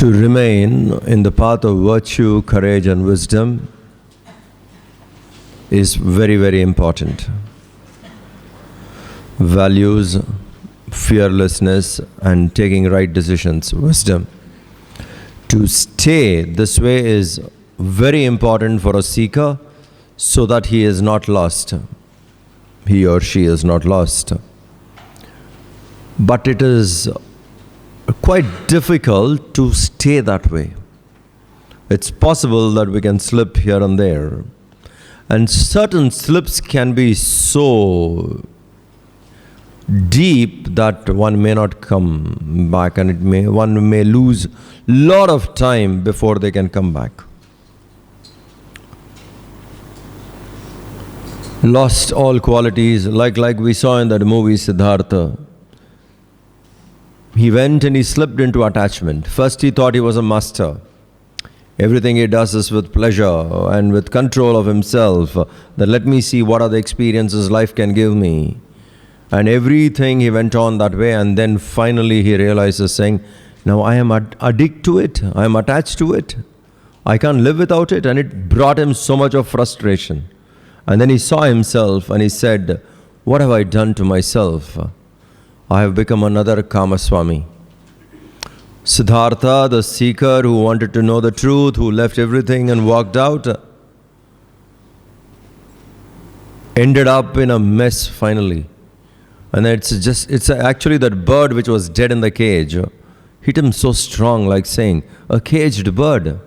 To remain in the path of virtue, courage and wisdom is very, very important. Values, fearlessness and taking right decisions, wisdom. To stay this way is very important for a seeker so that he is not lost. He or she is not lost. But it is quite difficult to stay that way. It's possible that we can slip here and there. And certain slips can be so deep that one may not come back, and one may lose a lot of time before they can come back. Lost all qualities, like we saw in that movie Siddhartha. He went and he slipped into attachment. First he thought he was a master. Everything he does is with pleasure and with control of himself. That let me see what are the experiences life can give me. And everything he went on that way, and then finally he realizes saying, now I am addicted to it. I am attached to it. I can't live without it. And it brought him so much of frustration. And then he saw himself and he said, what have I done to myself? I have become another Kama Swami. Siddhartha, the seeker who wanted to know the truth, who left everything and walked out, ended up in a mess finally. And it's actually that bird which was dead in the cage hit him so strong, like saying, a caged bird.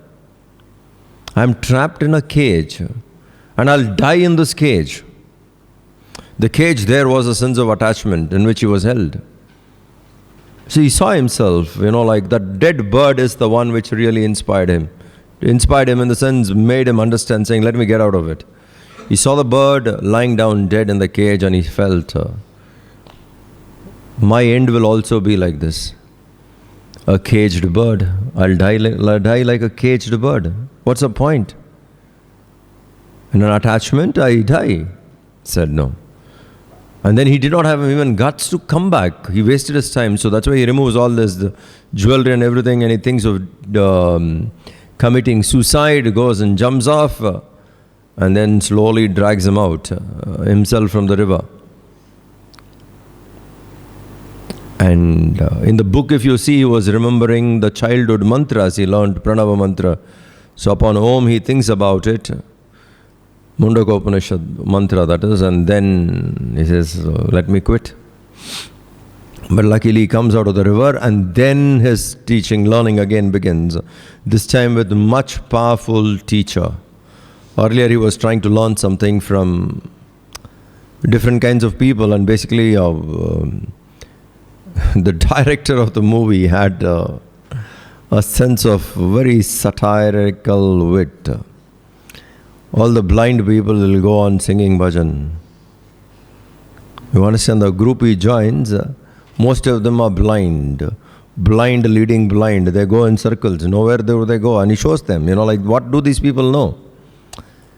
I'm trapped in a cage and I'll die in this cage. The cage there was a sense of attachment in which he was held. So he saw himself, like that dead bird is the one which really inspired him. Inspired him in the sense, made him understand, saying, let me get out of it. He saw the bird lying down dead in the cage and he felt, my end will also be like this. A caged bird. I'll die like a caged bird. What's the point? In an attachment, I die. Said no. And then he did not have even guts to come back. He wasted his time. So that's why he removes all this, the jewelry and everything, and he thinks of committing suicide, goes and jumps off, and then slowly drags him out, himself from the river. And in the book, if you see, he was remembering the childhood mantras he learned, Pranava mantra. So upon Om, he thinks about it. Mundaka Upanishad mantra, that is, and then he says, let me quit. But luckily he comes out of the river, and then his teaching, learning again begins. This time with much powerful teacher. Earlier he was trying to learn something from different kinds of people, and basically the director of the movie had a sense of very satirical wit. All the blind people will go on singing bhajan. You understand, the group he joins, most of them are blind. Blind leading blind. They go in circles. Nowhere do they go. And he shows them, like, what do these people know?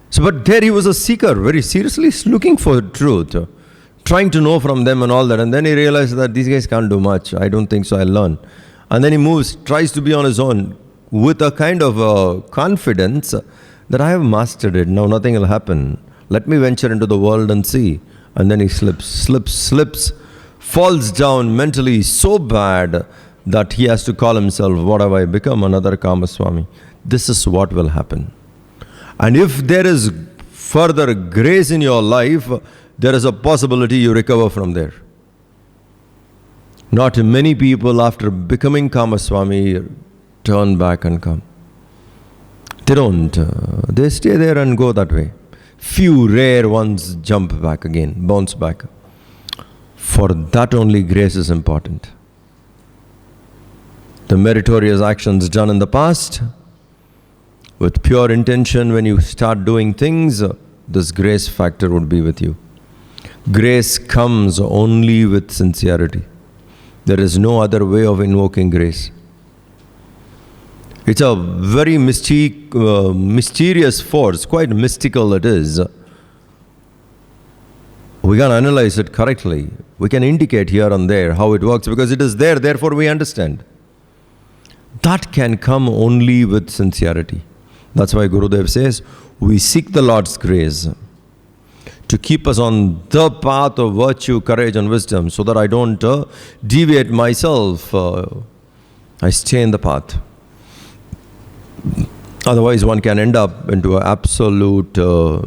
So, but there he was a seeker, very seriously looking for truth, trying to know from them and all that. And then he realized that these guys can't do much. I don't think so, I'll learn. And then he moves, tries to be on his own with a kind of confidence that I have mastered it, now nothing will happen. Let me venture into the world and see. And then he slips, falls down mentally so bad that he has to call himself, what have I become? Another Kama Swami. This is what will happen. And if there is further grace in your life, there is a possibility you recover from there. Not many people after becoming Kama Swami turn back and come. They don't. They stay there and go that way. Few rare ones jump back again, bounce back. For that only grace is important. The meritorious actions done in the past, with pure intention, when you start doing things, this grace factor would be with you. Grace comes only with sincerity. There is no other way of invoking grace. It's a very mysterious force, quite mystical it is. We can analyze it correctly. We can indicate here and there how it works because it is there, therefore we understand. That can come only with sincerity. That's why Gurudev says, we seek the Lord's grace to keep us on the path of virtue, courage and wisdom, so that I don't deviate myself. I stay in the path. Otherwise one can end up into absolute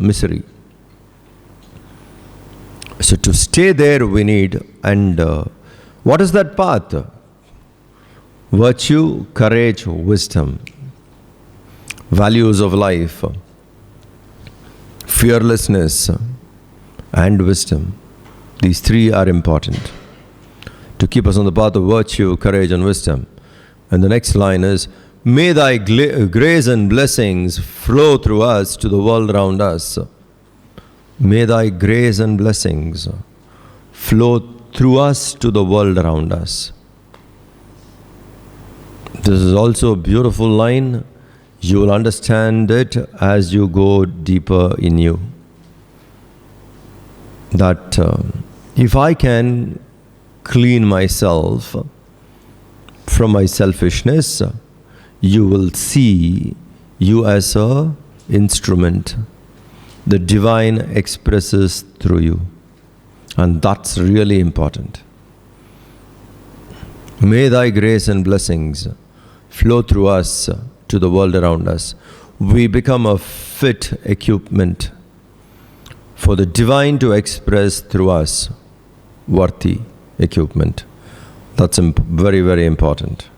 misery. So to stay there we need, and what is that path? Virtue, courage, wisdom, values of life, fearlessness and wisdom. These three are important to keep us on the path of virtue, courage and wisdom. And the next line is, may thy grace and blessings flow through us to the world around us. May thy grace and blessings flow through us to the world around us. This is also a beautiful line. You will understand it as you go deeper in you. That if I can clean myself from my selfishness, you will see you as an instrument. The divine expresses through you. And that's really important. May thy grace and blessings flow through us to the world around us. We become a fit equipment for the divine to express through us, worthy equipment. That's very, very important.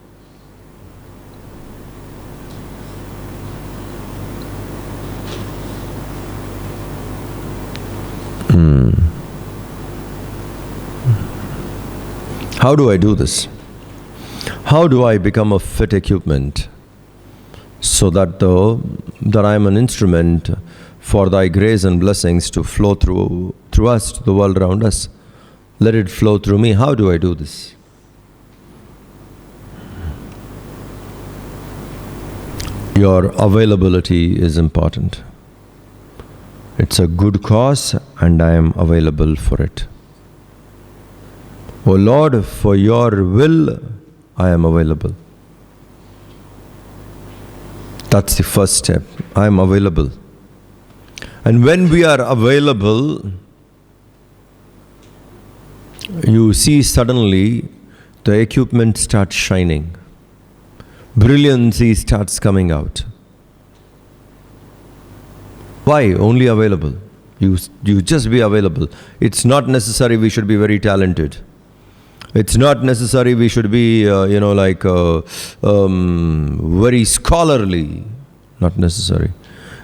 How do I do this? How do I become a fit equipment so that I am an instrument for thy grace and blessings to flow through us to the world around us? Let it flow through me. How do I do this? Your availability is important. It's a good cause and I am available for it. O Lord, for your will, I am available. That's the first step. I am available. And when we are available, you see suddenly the equipment starts shining. Brilliancy starts coming out. Why? Only available. You just be available. It's not necessary we should be very talented. It's not necessary we should be, very scholarly. Not necessary.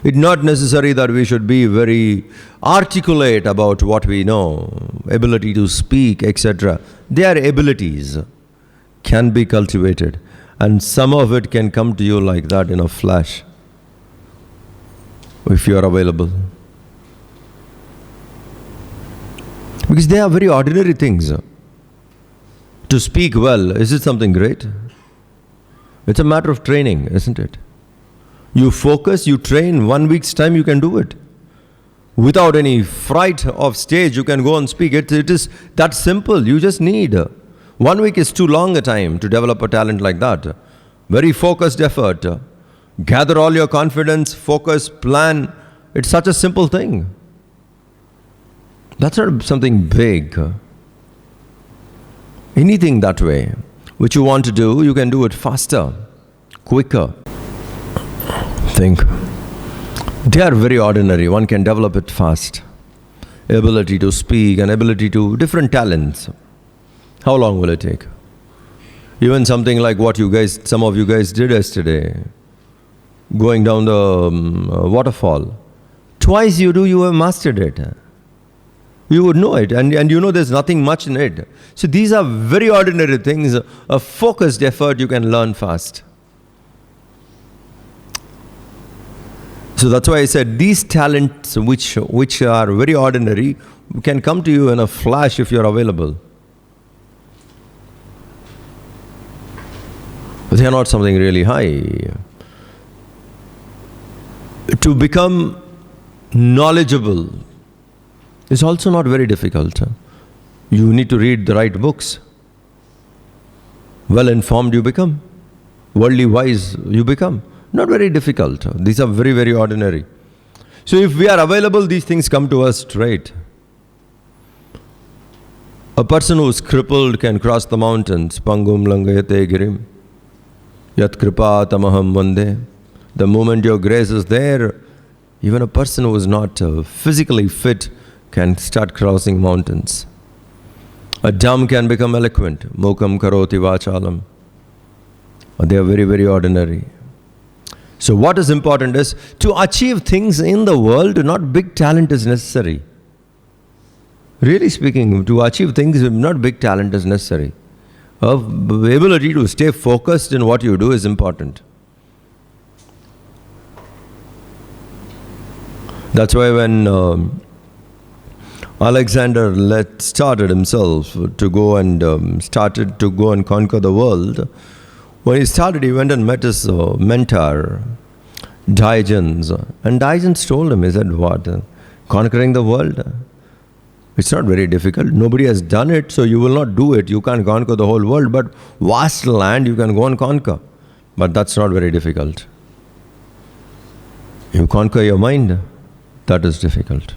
It's not necessary that we should be very articulate about what we know, ability to speak, etc. They are abilities, can be cultivated. And some of it can come to you like that in a flash, if you are available. Because they are very ordinary things. To speak well, is it something great? It's a matter of training, isn't it? You focus, you train, 1 week's time you can do it. Without any fright of stage, you can go and speak. It is that simple. You just need. 1 week is too long a time to develop a talent like that. Very focused effort. Gather all your confidence, focus, plan. It's such a simple thing. That's not something big. Anything that way, which you want to do, you can do it faster, quicker. Think. They are very ordinary. One can develop it fast. Ability to speak and ability to different talents. How long will it take? Even something like what some of you guys did yesterday. Going down the waterfall. Twice you have mastered it. You would know it, and you know there's nothing much in it. So these are very ordinary things. A focused effort you can learn fast. So that's why I said these talents which are very ordinary can come to you in a flash if you're available. But they are not something really high. To become knowledgeable is also not very difficult. You need to read the right books. Well informed you become. worldly wise you become. Not very difficult. These are very, very ordinary. So if we are available, these things come to us straight. A person who is crippled can cross the mountains. Pangum langayate girim. Yat kripa tamaham vande. The moment your grace is there, even a person who is not physically fit can start crossing mountains. A dumb can become eloquent. Mokam karoti vachalam. They are very, very ordinary. So what is important is to achieve things in the world, not big talent is necessary. Really speaking, to achieve things, not big talent is necessary. Ability to stay focused in what you do is important. That's why when Alexander started himself to go and started to go and conquer the world, when he started, he went and met his mentor, Diogenes. And Diogenes told him, he said, what? Conquering the world? It's not very difficult. Nobody has done it, so you will not do it. You can't conquer the whole world, but vast land you can go and conquer. But that's not very difficult. You conquer your mind, that is difficult.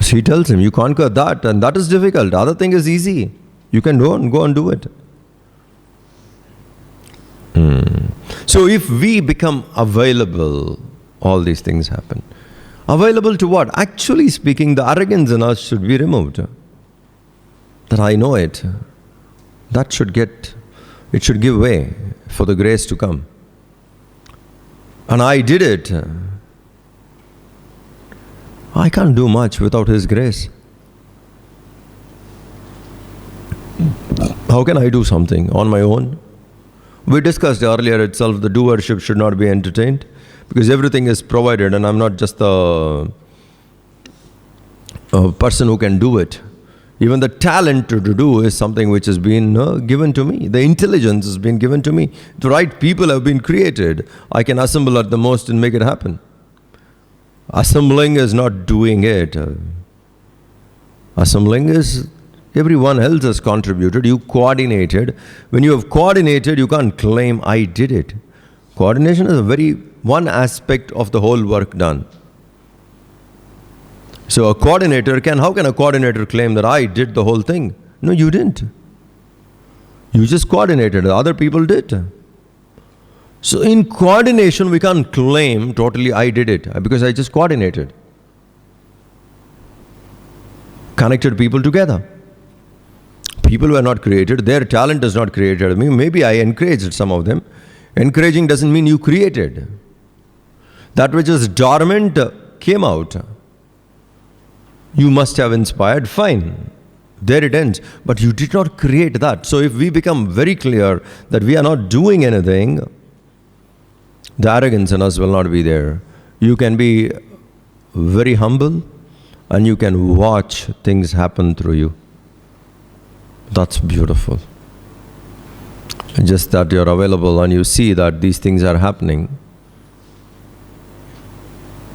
So he tells him, you conquer that, and that is difficult. The other thing is easy. You can go and do it. So if we become available, all these things happen. Available to what? Actually speaking, the arrogance in us should be removed. That I know it. That should give way for the grace to come. And I did it. I can't do much without His grace. How can I do something on my own? We discussed earlier itself the doership should not be entertained because everything is provided and I'm not just a person who can do it. Even the talent to do is something which has been given to me. The intelligence has been given to me. The right people have been created. I can assemble at the most and make it happen. Assembling is not doing it. Assembling is everyone else has contributed. You coordinated. When you have coordinated, you can't claim, I did it. Coordination is one aspect of the whole work done. So a coordinator how can a coordinator claim that I did the whole thing? No, you didn't. You just coordinated. Other people did. So in coordination, we can't claim totally I did it because I just coordinated. Connected people together. People were not created. Their talent is not created. Maybe I encouraged some of them. Encouraging doesn't mean you created. That which is dormant came out. You must have inspired, fine. There it ends. But you did not create that. So if we become very clear that we are not doing anything, the arrogance in us will not be there. You can be very humble and you can watch things happen through you. That's beautiful. Just that you're available and you see that these things are happening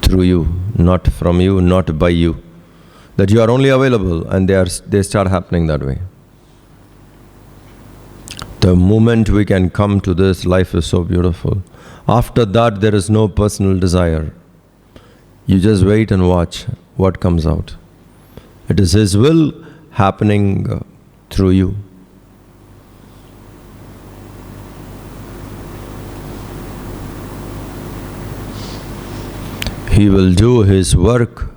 through you, not from you, not by you. That you are only available and they start happening that way. The moment we can come to this, life is so beautiful. After that, there is no personal desire. You just wait and watch what comes out. It is His will happening through you. He will do His work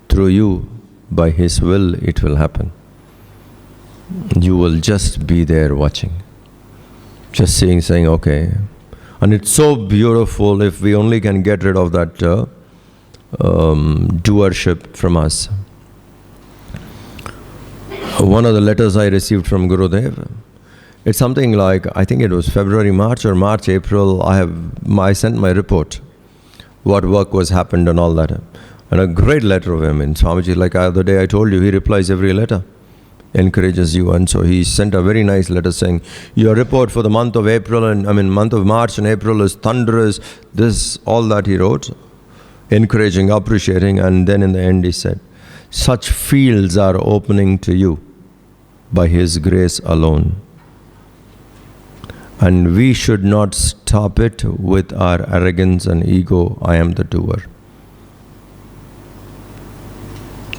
through you. By His will, it will happen. You will just be there watching. Just saying, okay. And it's so beautiful if we only can get rid of that doership from us. One of the letters I received from Gurudev, it's something like, I think it was February, March or March, April, I sent my report, what work was happened and all that. And a great letter of him. And Swamiji, like the other day I told you, he replies every letter, encourages you. And so he sent a very nice letter saying, your report for the month of month of March and April is thunderous. This, all that he wrote, encouraging, appreciating. And then in the end he said, such fields are opening to you by His grace alone. And we should not stop it with our arrogance and ego, I am the doer.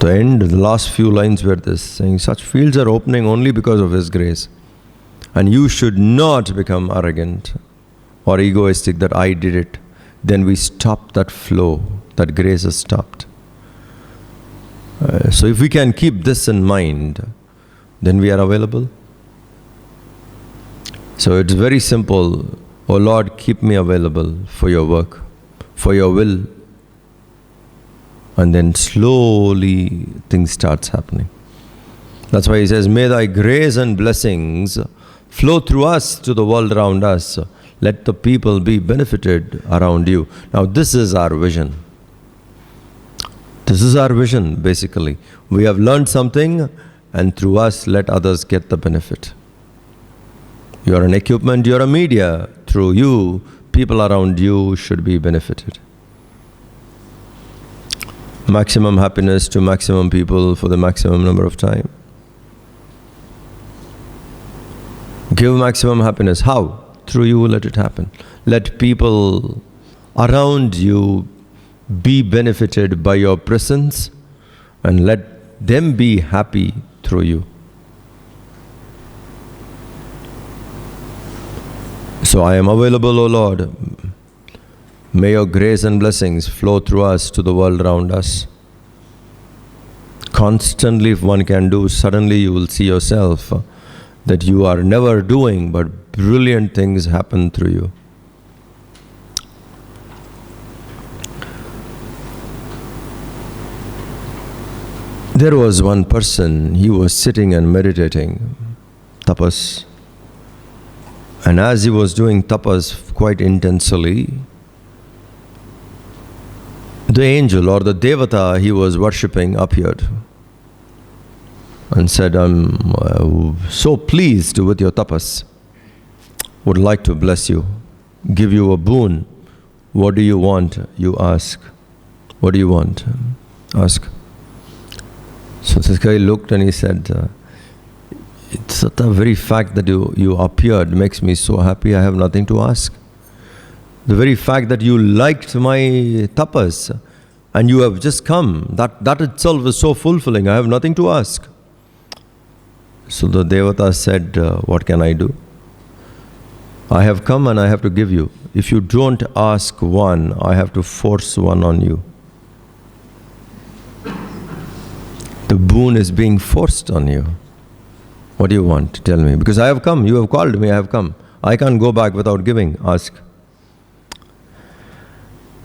The end, the last few lines were this, saying, such fields are opening only because of His grace. And you should not become arrogant or egoistic that I did it. Then we stop that flow, that grace is stopped. So if we can keep this in mind, then we are available. So it's very simple. Oh Lord, keep me available for your work, for your will. And then slowly things starts happening. That's why He says, may thy grace and blessings flow through us to the world around us. Let the people be benefited around you. Now this is our vision. This is our vision, basically. We have learned something, and through us, let others get the benefit. You are an equipment, you are a media. Through you, people around you should be benefited. Maximum happiness to maximum people for the maximum number of time. Give maximum happiness. How? Through you, let it happen. Let people around you be benefited by your presence, and let them be happy through you. So I am available, O Lord. May your grace and blessings flow through us to the world around us. Constantly, if one can do, suddenly you will see yourself that you are never doing, but brilliant things happen through you. There was one person, he was sitting and meditating, tapas. And as he was doing tapas quite intensely, the angel or the devata he was worshipping appeared and said, I'm so pleased with your tapas. Would like to bless you, give you a boon. What do you want? You ask. What do you want? Ask. So this guy looked and he said, it's the very fact that you appeared makes me so happy. I have nothing to ask. The very fact that you liked my tapas and you have just come, that itself is so fulfilling. I have nothing to ask. So the devata said, what can I do? I have come and I have to give you. If you don't ask one, I have to force one on you. The boon is being forced on you. What do you want? Tell me. Because I have come. You have called me. I have come. I can't go back without giving. Ask.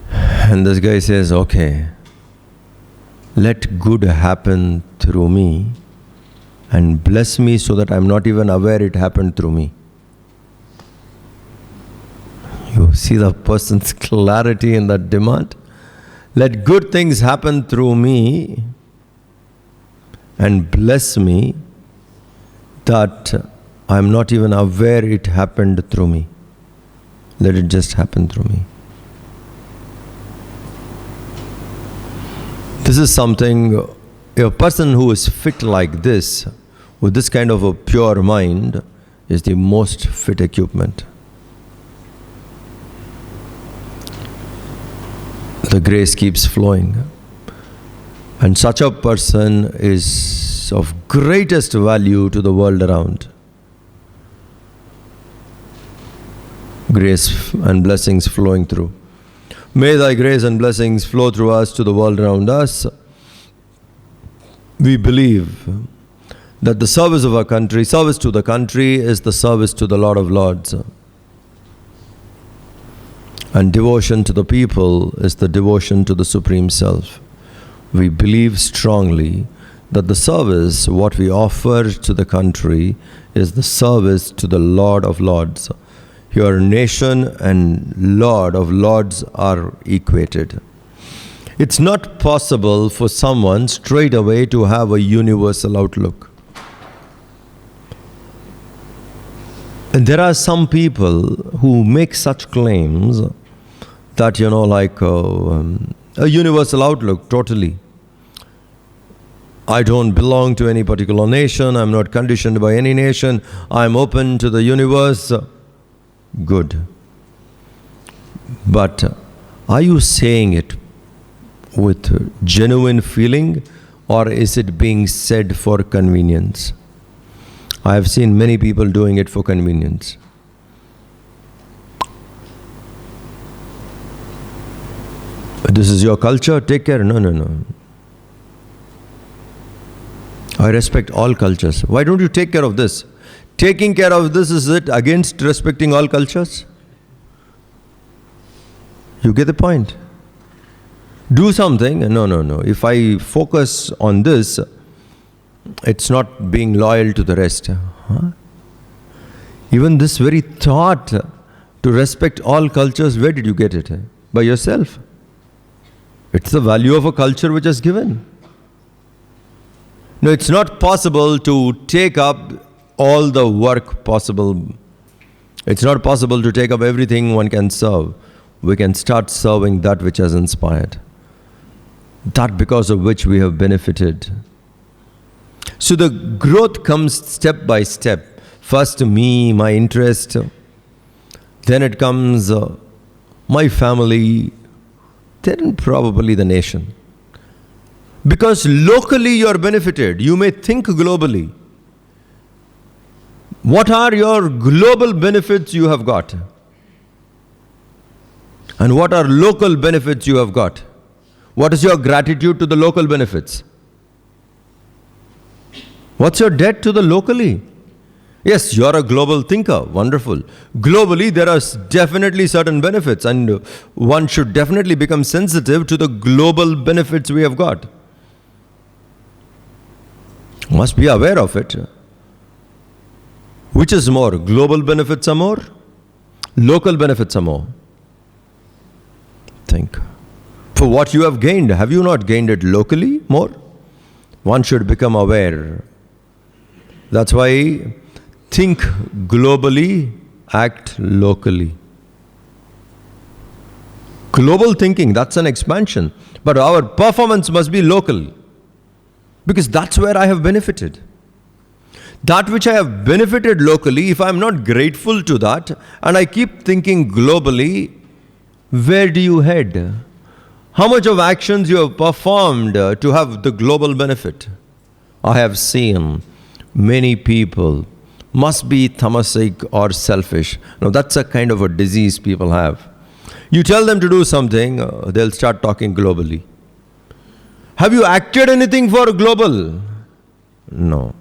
And this guy says, okay, let good happen through me and bless me so that I'm not even aware it happened through me. You see the person's clarity in that demand? Let good things happen through me and bless me that I'm not even aware it happened through me. Let it just happen through me. This is something, a person who is fit like this, with this kind of a pure mind, is the most fit equipment. The grace keeps flowing. And such a person is of greatest value to the world around. Grace and blessings flowing through. May thy grace and blessings flow through us to the world around us. We believe that the service of our country, service to the country, is the service to the Lord of Lords. And devotion to the people is the devotion to the Supreme Self. We believe strongly that the service, what we offer to the country, is the service to the Lord of Lords. Your nation and Lord of Lords are equated. It's not possible for someone straight away to have a universal outlook. And there are some people who make such claims that, like a universal outlook, totally. I don't belong to any particular nation. I'm not conditioned by any nation. I'm open to the universe. good. But are you saying it with genuine feeling, or is it being said for convenience? I have seen many people doing it for convenience. This is your culture, take care. No. I respect all cultures. Why don't you take care of this? Taking care of this, is it against respecting all cultures? You get the point? Do something. No. If I focus on this, it's not being loyal to the rest. Even this very thought to respect all cultures, where did you get it? By yourself. It's the value of a culture which is given. No, it's not possible to take up all the work possible. It's not possible to take up everything one can serve. We can start serving that which has inspired, that because of which we have benefited. So the growth comes step by step. First me, my interest. Then it comes my family. Then probably the nation. Because locally you are benefited. You may think globally. What are your global benefits you have got? And what are local benefits you have got? What is your gratitude to the local benefits? What's your debt to the locally? Yes, you are a global thinker. Wonderful. Globally, there are definitely certain benefits, and one should definitely become sensitive to the global benefits we have got. Must be aware of it. Which is more? Global benefits are more? Local benefits are more? Think. For what you have gained, have you not gained it locally more? One should become aware. That's why think globally, act locally. Global thinking, that's an expansion. But our performance must be local. Because that's where I have benefited. That which I have benefited locally, if I am not grateful to that, and I keep thinking globally, where do you head? How much of actions you have performed to have the global benefit? I have seen many people must be tamasic or selfish. Now that's a kind of a disease people have. You tell them to do something, they'll start talking globally. Have you acted anything for global? No.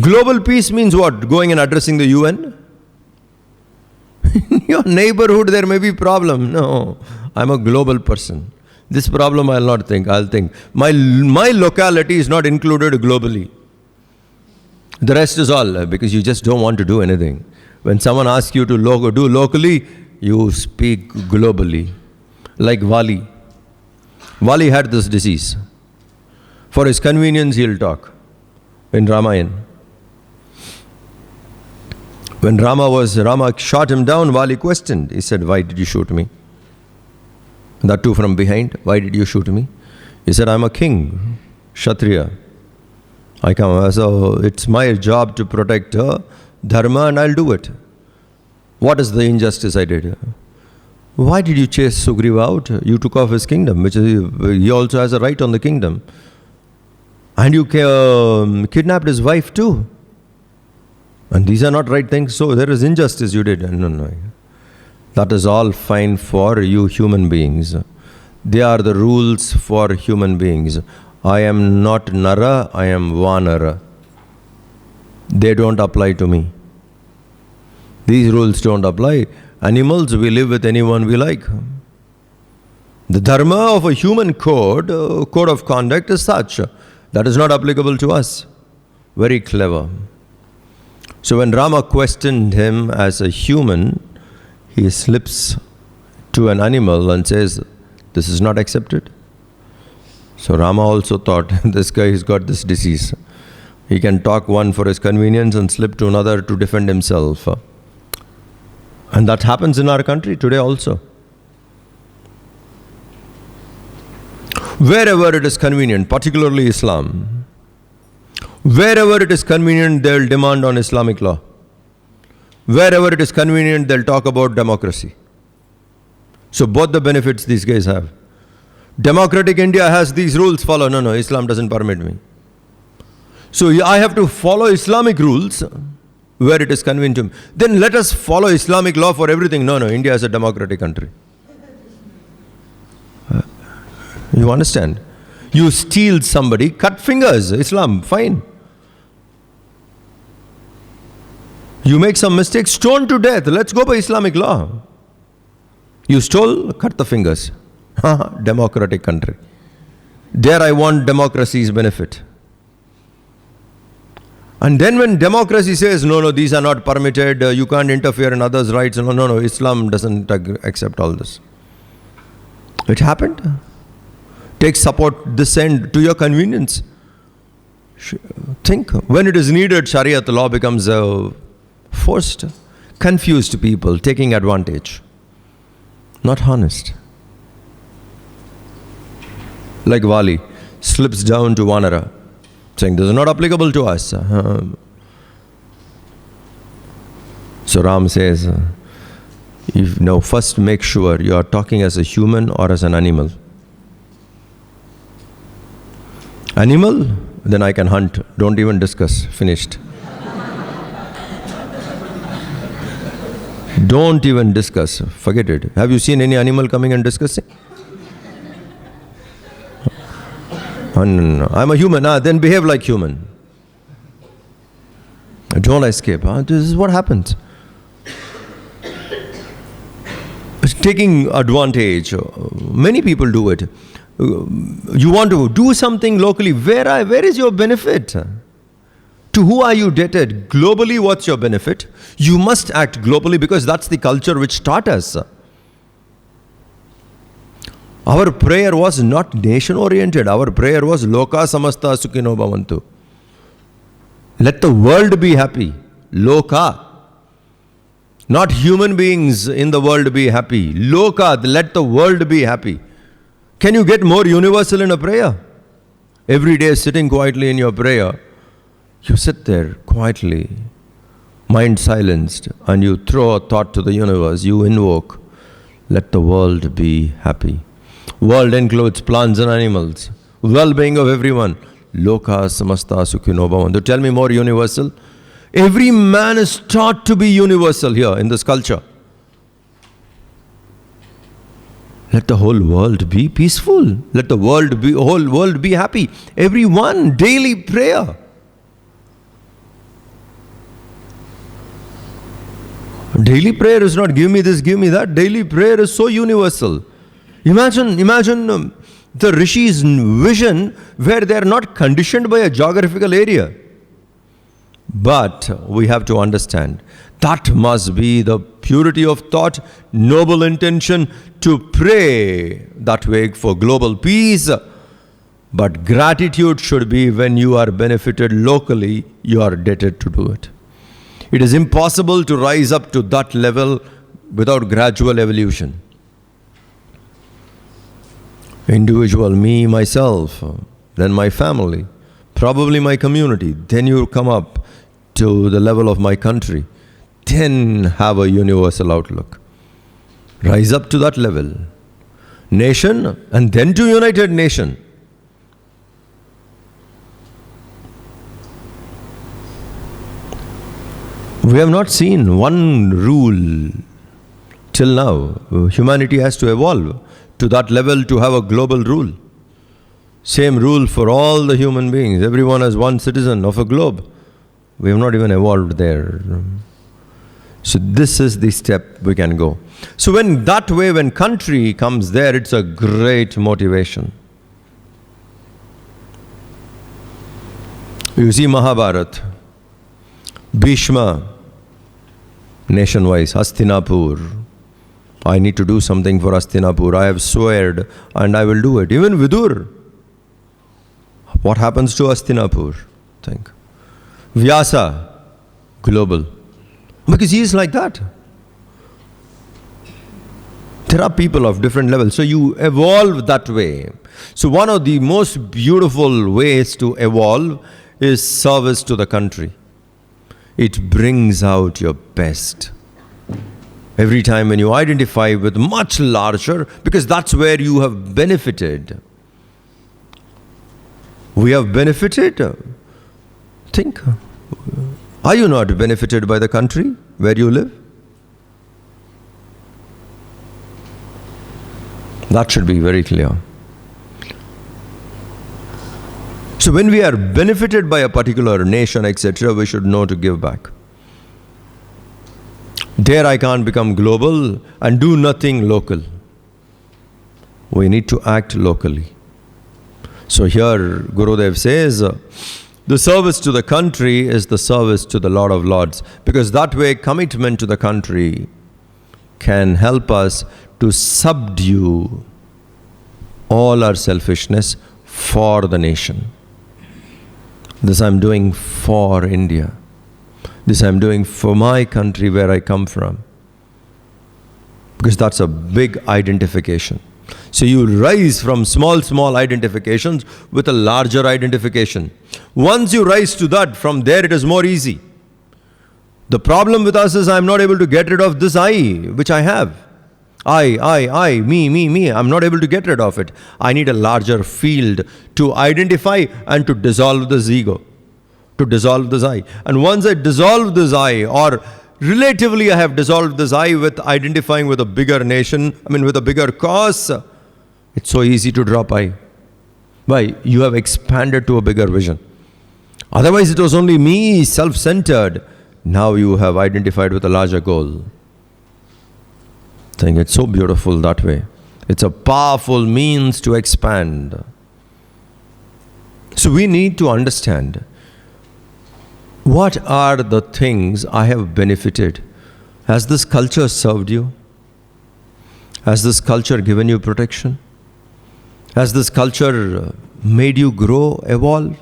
Global peace means what? Going and addressing the UN? In your neighborhood there may be problem. No, I'm a global person. This problem I'll not think. I'll think. My locality is not included globally. The rest is all because you just don't want to do anything. When someone asks you to do locally, you speak globally. Like Vali. Vali had this disease. For his convenience, he'll talk. In Ramayana. When Rama shot him down, Vali questioned. He said, why did you shoot me? That too from behind. Why did you shoot me? He said, I'm a king, Kshatriya. I come, so it's my job to protect Dharma and I'll do it. What is the injustice I did? Why did you chase Sugriva out? You took off his kingdom, which is, he also has a right on the kingdom. And you kidnapped his wife too. And these are not right things, so there is injustice you did. No. That is all fine for you human beings. They are the rules for human beings. I am not Nara, I am Vanara. They don't apply to me. These rules don't apply. Animals, we live with anyone we like. The dharma of a human code of conduct is such. That is not applicable to us. Very clever. So when Rama questioned him as a human, he slips to an animal and says, this is not accepted. So Rama also thought, this guy has got this disease. He can talk one for his convenience and slip to another to defend himself. And that happens in our country today also. Wherever it is convenient, particularly Islam, wherever it is convenient, they will demand on Islamic law. Wherever it is convenient, they'll talk about democracy. So both the benefits these guys have. Democratic India has these rules, follow. No, Islam doesn't permit me. So I have to follow Islamic rules where it is convenient to me. Then let us follow Islamic law for everything. No, India is a democratic country. You understand? You steal somebody, cut fingers, Islam, fine. You make some mistake, stone to death. Let's go by Islamic law. You stole, cut the fingers. Democratic country. There I want democracy's benefit. And then when democracy says, no, these are not permitted, you can't interfere in others' rights. No, Islam doesn't accept all this. It happened. Take support this end to your convenience. Think, when it is needed, Shariat law becomes forced. Confused people, taking advantage. Not honest. Like Vali, slips down to Vanara, saying, this is not applicable to us. So Ram says, first make sure you are talking as a human or as an animal. Animal? Then I can hunt. Don't even discuss. Finished. Don't even discuss. Forget it. Have you seen any animal coming and discussing? No. I'm a human. Then behave like human. Don't escape. This is what happens. Taking advantage. Many people do it. You want to do something locally. Where is your benefit? To who are you indebted? Globally, what's your benefit? You must act globally because that's the culture which taught us. Our prayer was not nation-oriented. Our prayer was Loka samasta sukhino bhavantu. Let the world be happy. Loka. Not human beings in the world be happy. Loka, let the world be happy. Can you get more universal in a prayer? Every day sitting quietly in your prayer, you sit there quietly, mind silenced, and you throw a thought to the universe. You invoke, let the world be happy. World includes plants and animals, well-being of everyone. Loka samasta sukhino bhavantu. Tell me more universal. Every man is taught to be universal here in this culture. Let the whole world be peaceful. Let the whole world be happy. Everyone, daily prayer. Daily prayer is not give me this, give me that. Daily prayer is so universal. Imagine the Rishi's vision where they are not conditioned by a geographical area. But we have to understand that must be the purity of thought, noble intention to pray that way for global peace. But gratitude should be when you are benefited locally, you are indebted to do it. It is impossible to rise up to that level without gradual evolution. Individual, me, myself, then my family, probably my community, then you come up to the level of my country, then have a universal outlook. Rise up to that level. Nation, and then to United Nation. We have not seen one rule till now. Humanity has to evolve to that level to have a global rule. Same rule for all the human beings. Everyone as one citizen of a globe. We have not even evolved there. So this is the step we can go. So when country comes there, it's a great motivation. You see Mahabharata, Bhishma, nation-wise, Hastinapur. I need to do something for Hastinapur. I have sweared and I will do it. Even Vidur. What happens to Hastinapur? Think. Vyasa, global. Because he is like that. There are people of different levels. So you evolve that way. So one of the most beautiful ways to evolve is service to the country. It brings out your best. Every time when you identify with much larger, because that's where you have benefited. We have benefited. Think. Are you not benefited by the country where you live? That should be very clear. So when we are benefited by a particular nation, etc., we should know to give back. There I can't become global and do nothing local. We need to act locally. So here Gurudev says, the service to the country is the service to the Lord of Lords, because that way commitment to the country can help us to subdue all our selfishness for the nation. This I'm doing for India. This I'm doing for my country where I come from. Because that's a big identification. So you rise from small identifications with a larger identification. Once you rise to that, from there it is more easy. The problem with us is I'm not able to get rid of this I, which I have. I, me. I'm not able to get rid of it. I need a larger field to identify and to dissolve this ego. To dissolve this I. And once I dissolve this I, or relatively I have dissolved this I with identifying with a bigger nation, with a bigger cause, it's so easy to drop I. Why? You have expanded to a bigger vision. Otherwise it was only me, self-centered. Now you have identified with a larger goal. I think it's so beautiful that way. It's a powerful means to expand. So we need to understand, what are the things I have benefited? Has this culture served you? Has this culture given you protection? Has this culture made you grow, evolve?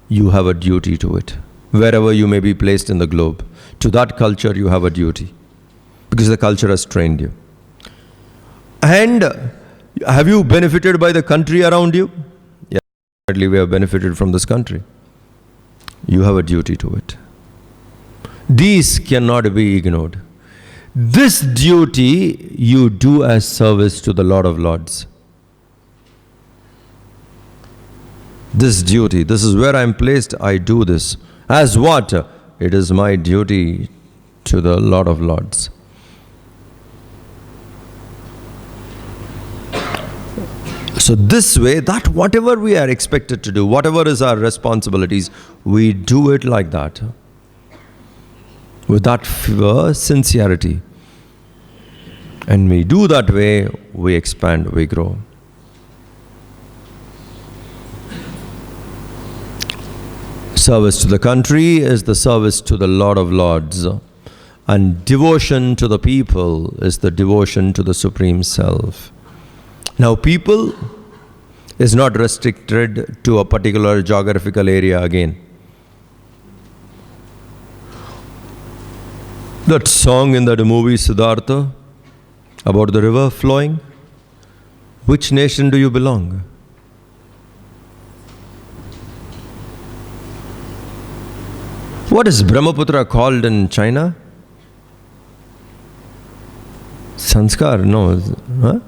You have a duty to it. Wherever you may be placed in the globe, to that culture you have a duty. Because the culture has trained you. And have you benefited by the country around you? Yeah, definitely we have benefited from this country. You have a duty to it. These cannot be ignored. This duty you do as service to the Lord of Lords. This duty, this is where I am placed, I do this. As what? It is my duty to the Lord of Lords. So this way, that whatever we are expected to do, whatever is our responsibilities, we do it like that. With that sincerity. And we do that way, we expand, we grow. Service to the country is the service to the Lord of Lords. And devotion to the people is the devotion to the Supreme Self. Now, people is not restricted to a particular geographical area again. That song in that movie Siddhartha about the river flowing, which nation do you belong? What is Brahmaputra called in China? Sanskar? No. Huh?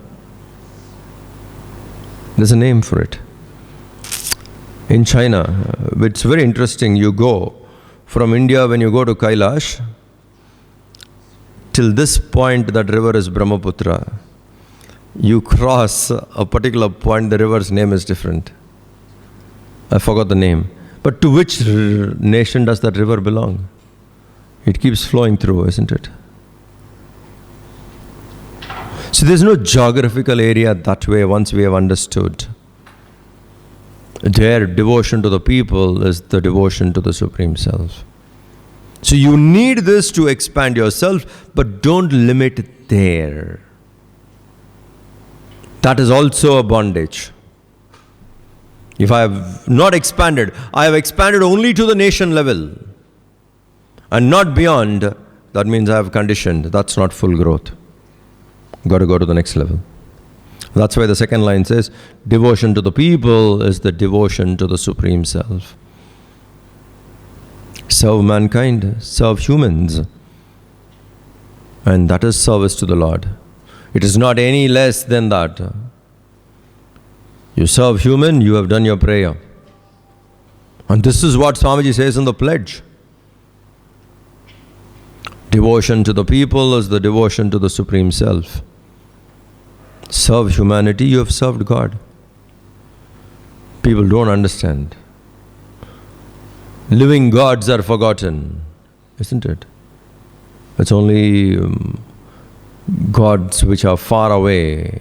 There's a name for it. In China, it's very interesting. You go from India, when you go to Kailash, till this point that river is Brahmaputra. You cross a particular point, the river's name is different. I forgot the name. But to which nation does that river belong? It keeps flowing through, isn't it? So there's no geographical area that way once we have understood. Their devotion to the people is the devotion to the Supreme Self. So you need this to expand yourself, but don't limit it there. That is also a bondage. If I have not expanded, I have expanded only to the nation level and not beyond, that means I have conditioned. That's not full growth. Got to go to the next level. That's why the second line says, devotion to the people is the devotion to the Supreme Self. Serve mankind, serve humans. And that is service to the Lord. It is not any less than that. You serve human, you have done your prayer. And this is what Swamiji says in the pledge. Devotion to the people is the devotion to the Supreme Self. Serve humanity, you have served God. People don't understand. Living gods are forgotten, isn't it? It's only gods which are far away,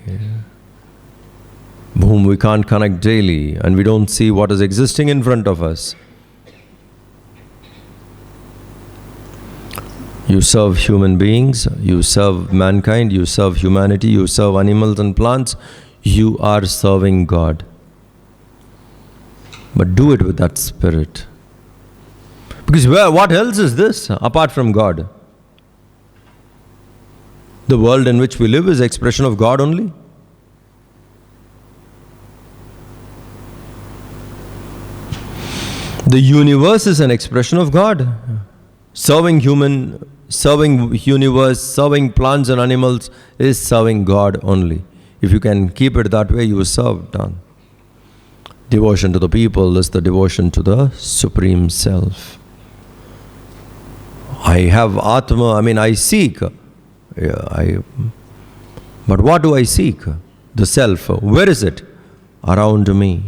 whom we can't connect daily, and we don't see what is existing in front of us. You serve human beings, you serve mankind, you serve humanity, you serve animals and plants, you are serving God. But do it with that spirit. Because what else is this apart from God? The world in which we live is expression of God only. The universe is an expression of God. Serving human, serving universe, serving plants and animals is serving God only. If you can keep it that way, you are served, done. Devotion to the people is the devotion to the Supreme Self. I have Atma, I seek. But what do I seek? The Self. Where is it? Around me.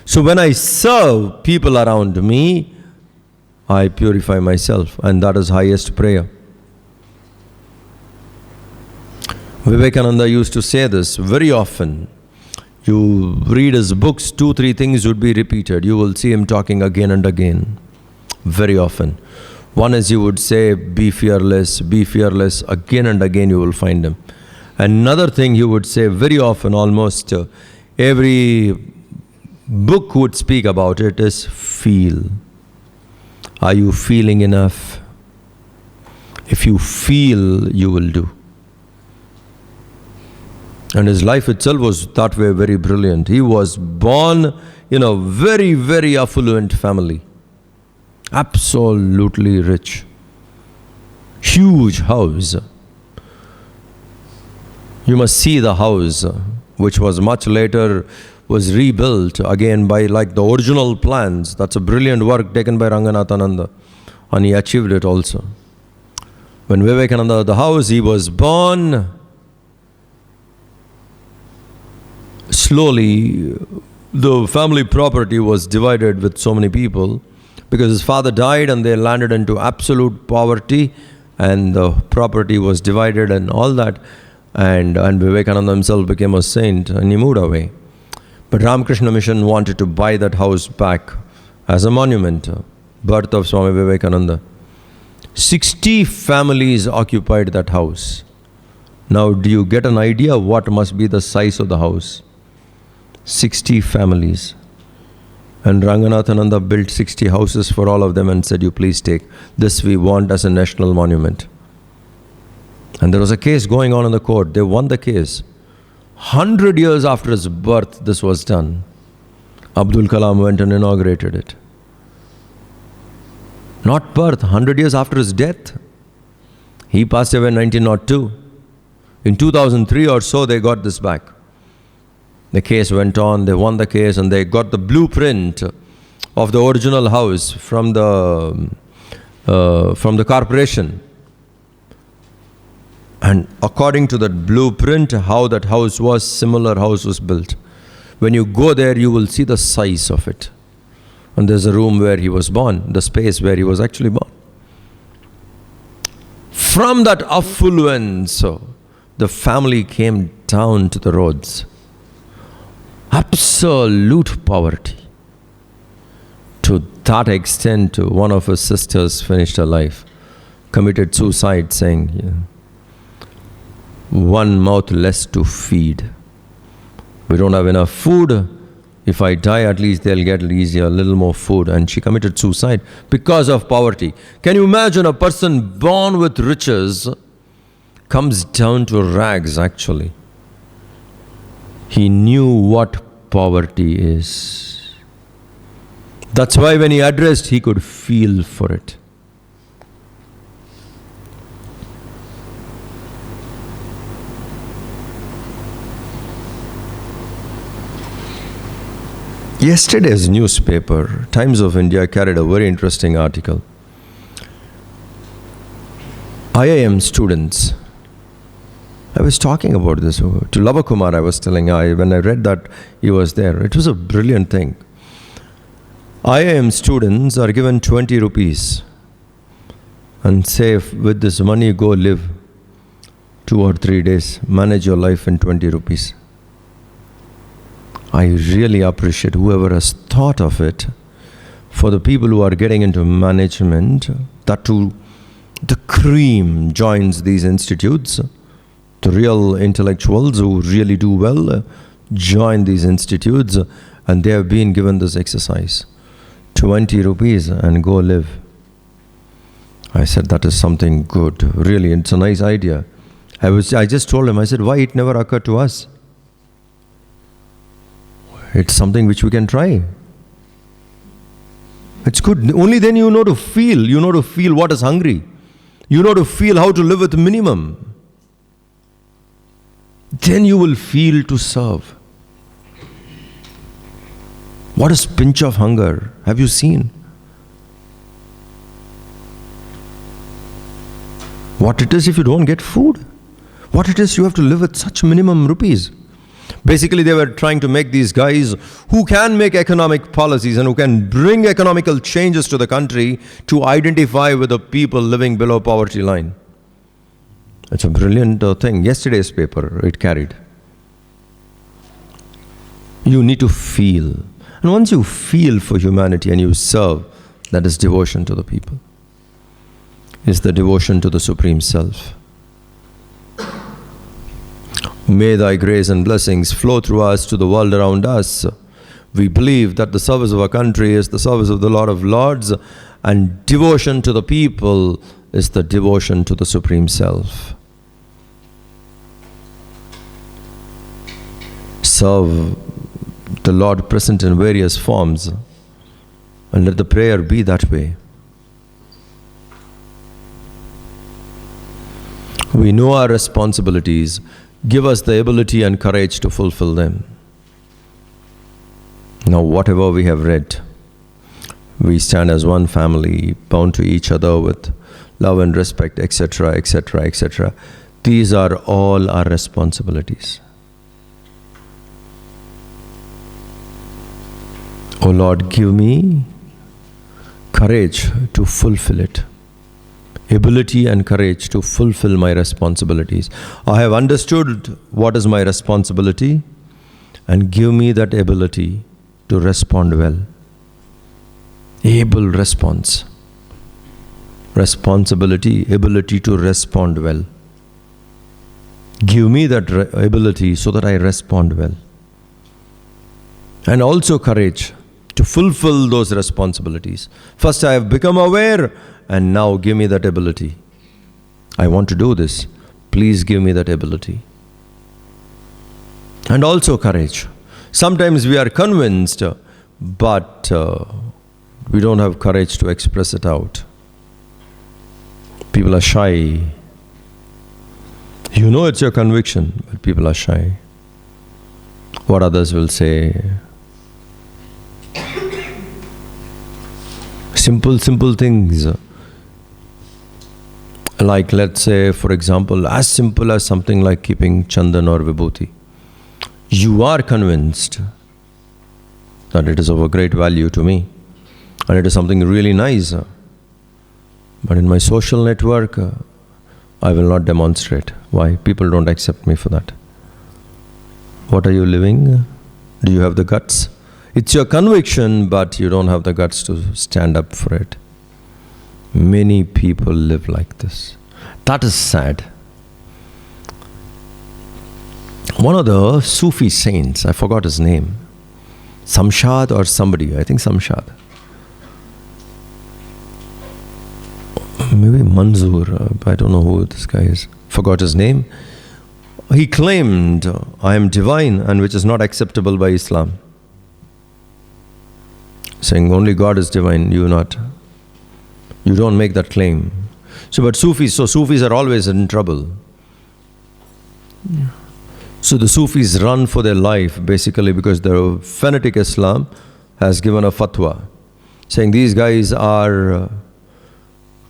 So when I serve people around me, I purify myself, and that is highest prayer. Vivekananda used to say this very often. You read his books, 2-3 things would be repeated. You will see him talking again and again, very often. One is he would say, be fearless, again and again you will find him. Another thing he would say very often, almost every book would speak about it, is feel. Are you feeling enough? If you feel, you will do. And his life itself was that way very brilliant. He was born in a very, very affluent family. Absolutely rich. Huge house. You must see the house, which was much later was rebuilt again by like the original plans. That's a brilliant work taken by Ranganathananda, and he achieved it also. When Vivekananda had the house, he was born. Slowly, the family property was divided with so many people because his father died and they landed into absolute poverty, and the property was divided and all that. And Vivekananda himself became a saint and he moved away. But Ramakrishna Mission wanted to buy that house back as a monument, birth of Swami Vivekananda. 60 families occupied that house. Now, do you get an idea what must be the size of the house? 60 families. And Ranganathananda built 60 houses for all of them and said, you please take. This we want as a national monument. And there was a case going on in the court. They won the case. 100 years after his birth, this was done. Abdul Kalam went and inaugurated it. Not birth, 100 years after his death. He passed away in 1902. In 2003 or so, they got this back. The case went on, they won the case, and they got the blueprint of the original house from the corporation. And according to that blueprint, how that house was, similar house was built. When you go there, you will see the size of it. And there's a room where he was born, the space where he was actually born. From that affluence, the family came down to the roads. Absolute poverty. To that extent, one of his sisters finished her life, committed suicide, saying, one mouth less to feed. We don't have enough food. If I die, at least they'll get a little more food. And she committed suicide because of poverty. Can you imagine a person born with riches comes down to rags actually? He knew what poverty is. That's why when he addressed, he could feel for it. Yesterday's newspaper, Times of India, carried a very interesting article. IIM students. I was talking about this to Lavakumar. I was telling, when I read that he was there, it was a brilliant thing. IIM students are given 20 rupees and say, with this money, go live 2 or 3 days, manage your life in 20 rupees. I really appreciate whoever has thought of it. For the people who are getting into management, that too, the cream joins these institutes. The real intellectuals who really do well join these institutes, and they have been given this exercise. 20 rupees and go live. I said, that is something good. Really, it's a nice idea. I just told him, I said, why it never occurred to us? It's something which we can try. It's good. Only then you know to feel. You know to feel what is hungry. You know to feel how to live with minimum. Then you will feel to serve. What is pinch of hunger? Have you seen? What it is if you don't get food? What it is you have to live with such minimum rupees? Basically, they were trying to make these guys who can make economic policies and who can bring economical changes to the country to identify with the people living below poverty line. It's a brilliant thing. Yesterday's paper, it carried. You need to feel. And once you feel for humanity and you serve, that is devotion to the people. It's the devotion to the Supreme Self. May thy grace and blessings flow through us to the world around us. We believe that the service of our country is the service of the Lord of Lords, and devotion to the people is the devotion to the Supreme Self. Serve the Lord present in various forms, and let the prayer be that way. We know our responsibilities. Give us the ability and courage to fulfill them. Now, whatever we have read, we stand as one family, bound to each other with love and respect, etc., etc., etc. These are all our responsibilities. O Lord, give me courage to fulfill it. Ability and courage to fulfill my responsibilities. I have understood what is my responsibility, and give me that ability to respond well. Able response. Responsibility, ability to respond well. Give me that ability so that I respond well. And also courage to fulfill those responsibilities. First I have become aware, and now give me that ability. I want to do this. Please give me that ability. And also courage. Sometimes we are convinced, but we don't have courage to express it out. People are shy. You know it's your conviction, but people are shy. What others will say. Simple things. Like, let's say, for example, as simple as something like keeping chandan or vibhuti. You are convinced that it is of a great value to me, and it is something really nice. But in my social network, I will not demonstrate. Why? People don't accept me for that. What are you living? Do you have the guts? It's your conviction, but you don't have the guts to stand up for it. Many people live like this. That is sad. One of the Sufi saints, I forgot his name, Samshad or somebody, I think Samshad. Maybe Manzoor, I don't know who this guy is. Forgot his name. He claimed, I am divine, and which is not acceptable by Islam. saying only God is divine, you not. You don't make that claim. So Sufis are always in trouble. So the Sufis run for their life basically because the fanatic Islam has given a fatwa saying these guys are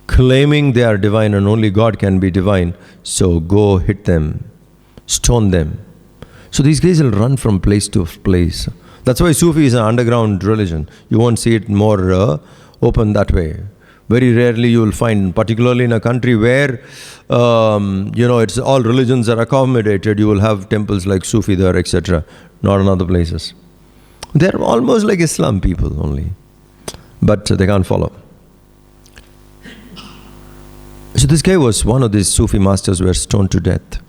claiming they are divine and only God can be divine. So go hit them, stone them. So these guys will run from place to place. That's why Sufi is an underground religion. You won't see it more open that way. Very rarely you will find, particularly in a country where, it's all religions are accommodated, you will have temples like Sufi there, etc. Not in other places. They're almost like Islam people only. But they can't follow. So this guy was one of these Sufi masters who were stoned to death.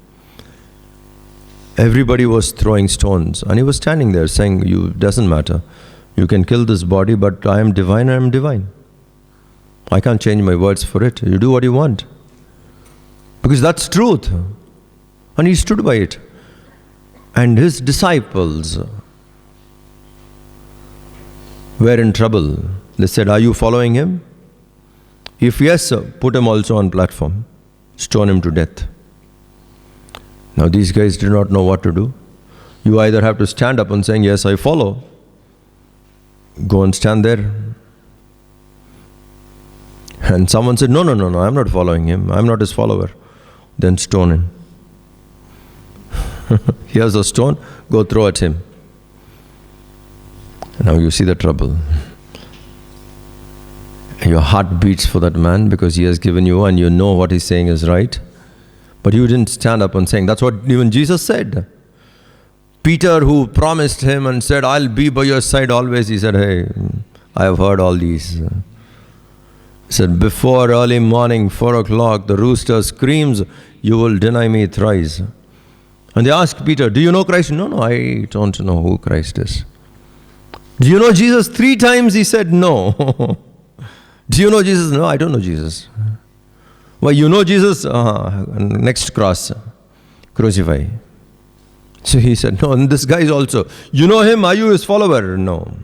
Everybody was throwing stones and he was standing there saying, doesn't matter. You can kill this body, but I am divine, I am divine. I can't change my words for it. You do what you want. Because that's truth. And he stood by it. And his disciples were in trouble. They said, are you following him? If yes, put him also on platform. Stone him to death. Now these guys did not know what to do. You either have to stand up and saying, yes, I follow. Go and stand there. And someone said, no, I'm not following him. I'm not his follower. Then stone him. Here's a stone, go throw at him. Now you see the trouble. Your heart beats for that man because he has given you and you know what he's saying is right. But you didn't stand up and saying, that's what even Jesus said. Peter, who promised him and said, I'll be by your side always, he said, hey, I have heard all these. He said, before early morning, 4 o'clock, the rooster screams, you will deny me thrice. And they asked Peter, do you know Christ? No, I don't know who Christ is. Do you know Jesus? 3 times he said no. Do you know Jesus? No, I don't know Jesus. Why, you know Jesus? Next cross, crucify. So he said, no, and this guy is also, you know him? Are you his follower? No.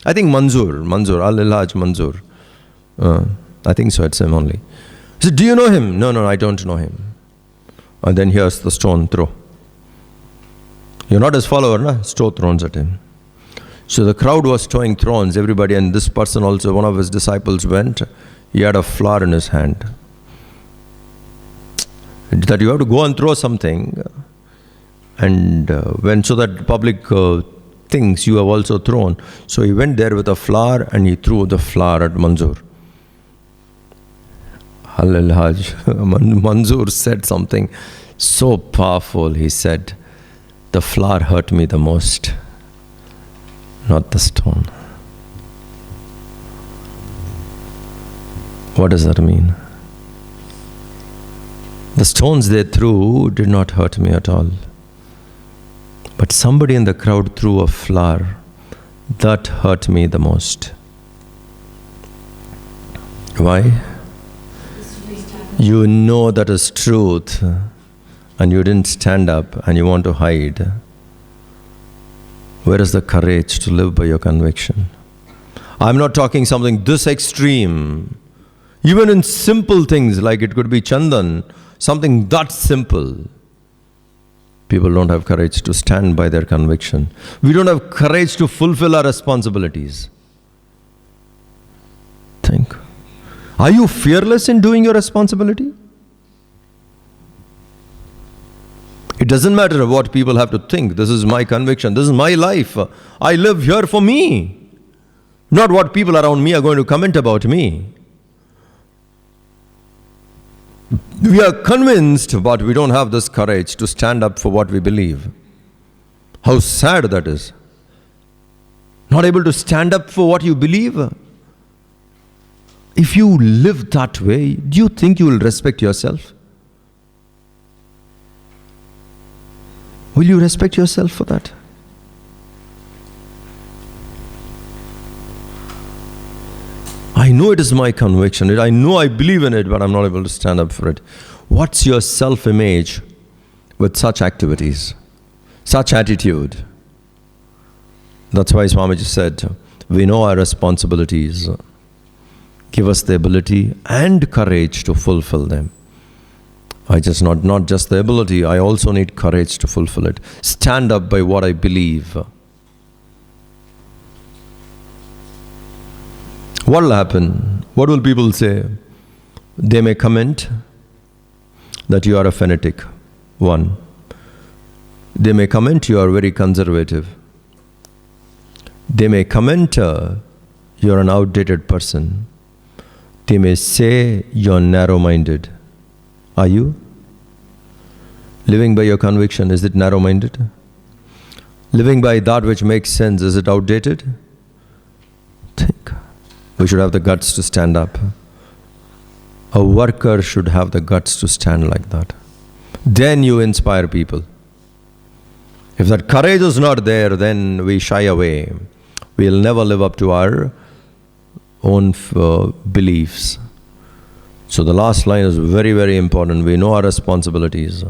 I think Manzoor, Al-Ilhaj Manzoor. I think so, it's him only. He said, do you know him? No, I don't know him. And then here's the stone throw. You're not his follower, no? Stone throws at him. So the crowd was throwing thrones, everybody, and this person also, one of his disciples went, he had a flower in his hand. That you have to go and throw something, and so that public thinks you have also thrown. So he went there with a flower and he threw the flower at Manzoor. Al-Ilhaj, Manzoor said something so powerful. He said, the flower hurt me the most, not the stone. What does that mean? The stones they threw did not hurt me at all. But somebody in the crowd threw a flower. That hurt me the most. Why? You know that is truth and you didn't stand up and you want to hide. Where is the courage to live by your conviction? I'm not talking something this extreme. Even in simple things like it could be Chandan, something that simple. People don't have courage to stand by their conviction. We don't have courage to fulfill our responsibilities. Think. Are you fearless in doing your responsibility? It doesn't matter what people have to think. This is my conviction. This is my life. I live here for me. Not what people around me are going to comment about me. We are convinced, but we don't have this courage to stand up for what we believe. How sad that is. Not able to stand up for what you believe. If you live that way, do you think you will respect yourself? Will you respect yourself for that? I know it is my conviction. I know I believe in it, but I'm not able to stand up for it. What's your self-image with such activities, such attitude? That's why Swami just said, We know our responsibilities. Give us the ability and courage to fulfill them. Not just the ability, I also need courage to fulfill it. Stand up by what I believe. What will happen? What will people say? They may comment that you are a fanatic. One. They may comment you are very conservative. They may comment you are an outdated person. They may say you are narrow-minded. Are you? Living by your conviction, is it narrow-minded? Living by that which makes sense, is it outdated? Think. We should have the guts to stand up. A worker should have the guts to stand like that. Then you inspire people. If that courage is not there, then we shy away. We'll never live up to our own beliefs. So the last line is very, very important. We know our responsibilities.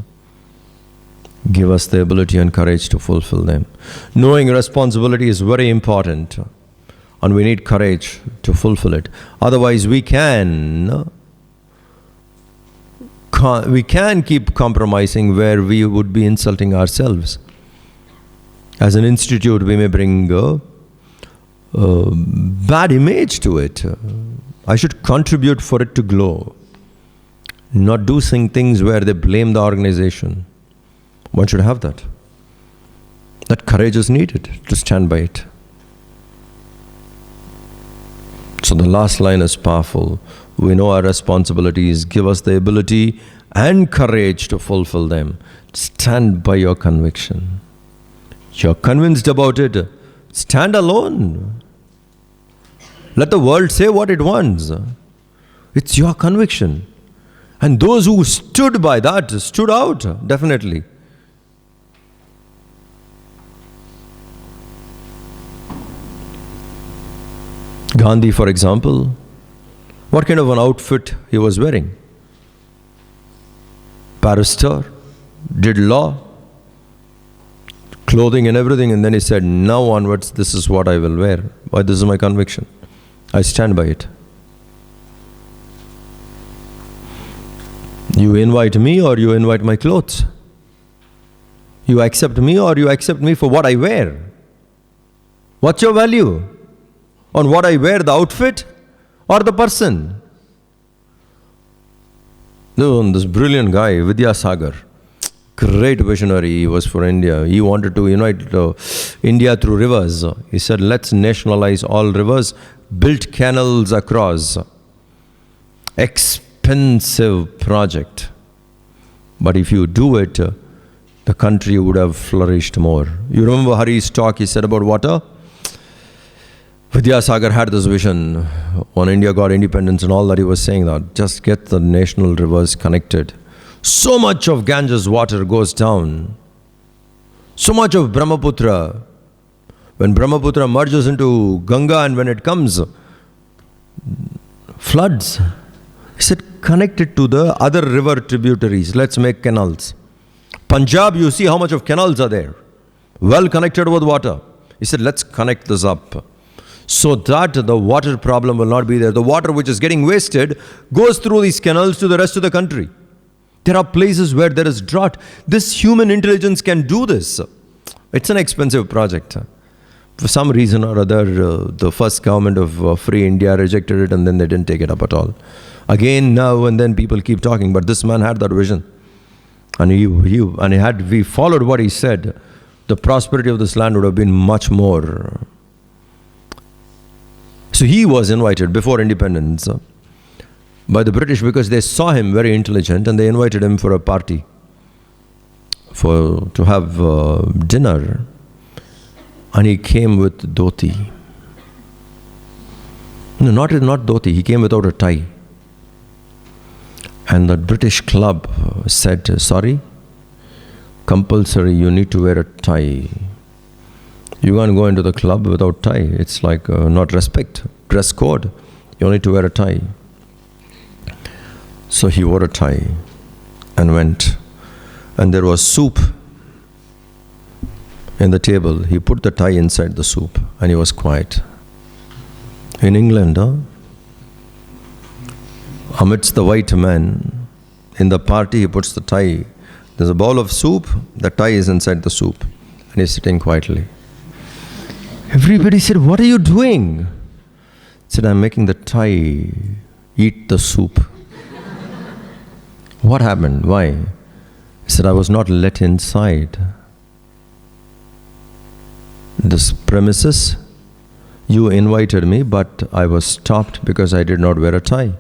Give us the ability and courage to fulfill them. Knowing responsibility is very important. And we need courage to fulfill it. Otherwise we can keep compromising where we would be insulting ourselves. As an institute, we may bring a bad image to it. I should contribute for it to glow. Not do things where they blame the organization. One should have that. That courage is needed to stand by it. So the last line is powerful. We know our responsibilities. Give us the ability and courage to fulfill them. Stand by your conviction. You're convinced about it. Stand alone. Let the world say what it wants. It's your conviction. And those who stood by that stood out, definitely. Gandhi, for example, what kind of an outfit he was wearing? Barrister, did law, clothing and everything, and then he said, now onwards, this is what I will wear. Why? This is my conviction. I stand by it. You invite me or you invite my clothes. You accept me or you accept me for what I wear. What's your value? On what I wear, the outfit or the person? This brilliant guy, Vidyasagar, great visionary, he was for India. He wanted to unite India through rivers. He said, let's nationalize all rivers, build canals across. Expensive project. But if you do it, the country would have flourished more. You remember Hari's talk he said about water? Vidyasagar had this vision when India got independence and all that. He was saying that just get the national rivers connected. So much of Ganges water goes down. So much of Brahmaputra. When Brahmaputra merges into Ganga and when it comes, floods. He said, connect it to the other river tributaries. Let's make canals. Punjab, you see how much of canals are there. Well connected with water. He said, let's connect this up. So that the water problem will not be there. The water which is getting wasted goes through these canals to the rest of the country. There are places where there is drought. This human intelligence can do this. It's an expensive project. For some reason or other, the first government of Free India rejected it and then they didn't take it up at all. Again, now and then people keep talking, but this man had that vision. And we followed what he said, the prosperity of this land would have been much more. So he was invited before independence by the British because they saw him very intelligent and they invited him for a party, to have dinner. And he came with dhoti. No, not dhoti, he came without a tie. And the British club said, sorry, compulsory, you need to wear a tie. You can't go into the club without tie. It's like not respect. Dress code. You need to wear a tie. So he wore a tie and went. And there was soup in the table. He put the tie inside the soup and he was quiet. In England, amidst the white men, in the party he puts the tie. There's a bowl of soup, the tie is inside the soup, and he's sitting quietly. Everybody said, "What are you doing?" He said, "I'm making the tie eat the soup." What happened? Why? He said, "I was not let inside this premises. You invited me, but I was stopped because I did not wear a tie.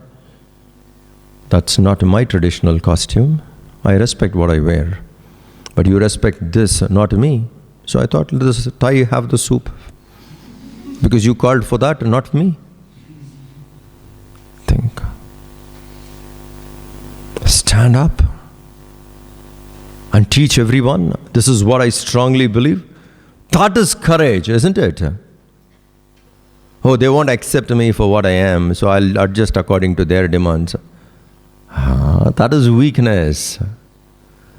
That's not my traditional costume. I respect what I wear. But you respect this, not me. So I thought, this tie have the soup. Because you called for that, not me." Think. Stand up and teach everyone. This is what I strongly believe. That is courage, isn't it? Oh, they won't accept me for what I am, so I'll adjust according to their demands. That is weakness.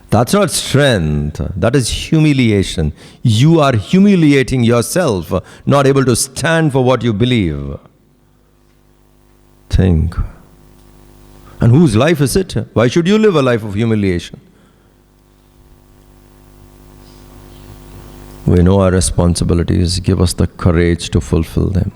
That's not strength. That is humiliation. You are humiliating yourself, not able to stand for what you believe. Think. And whose life is it? Why should you live a life of humiliation? We know our responsibilities. Give us the courage to fulfill them.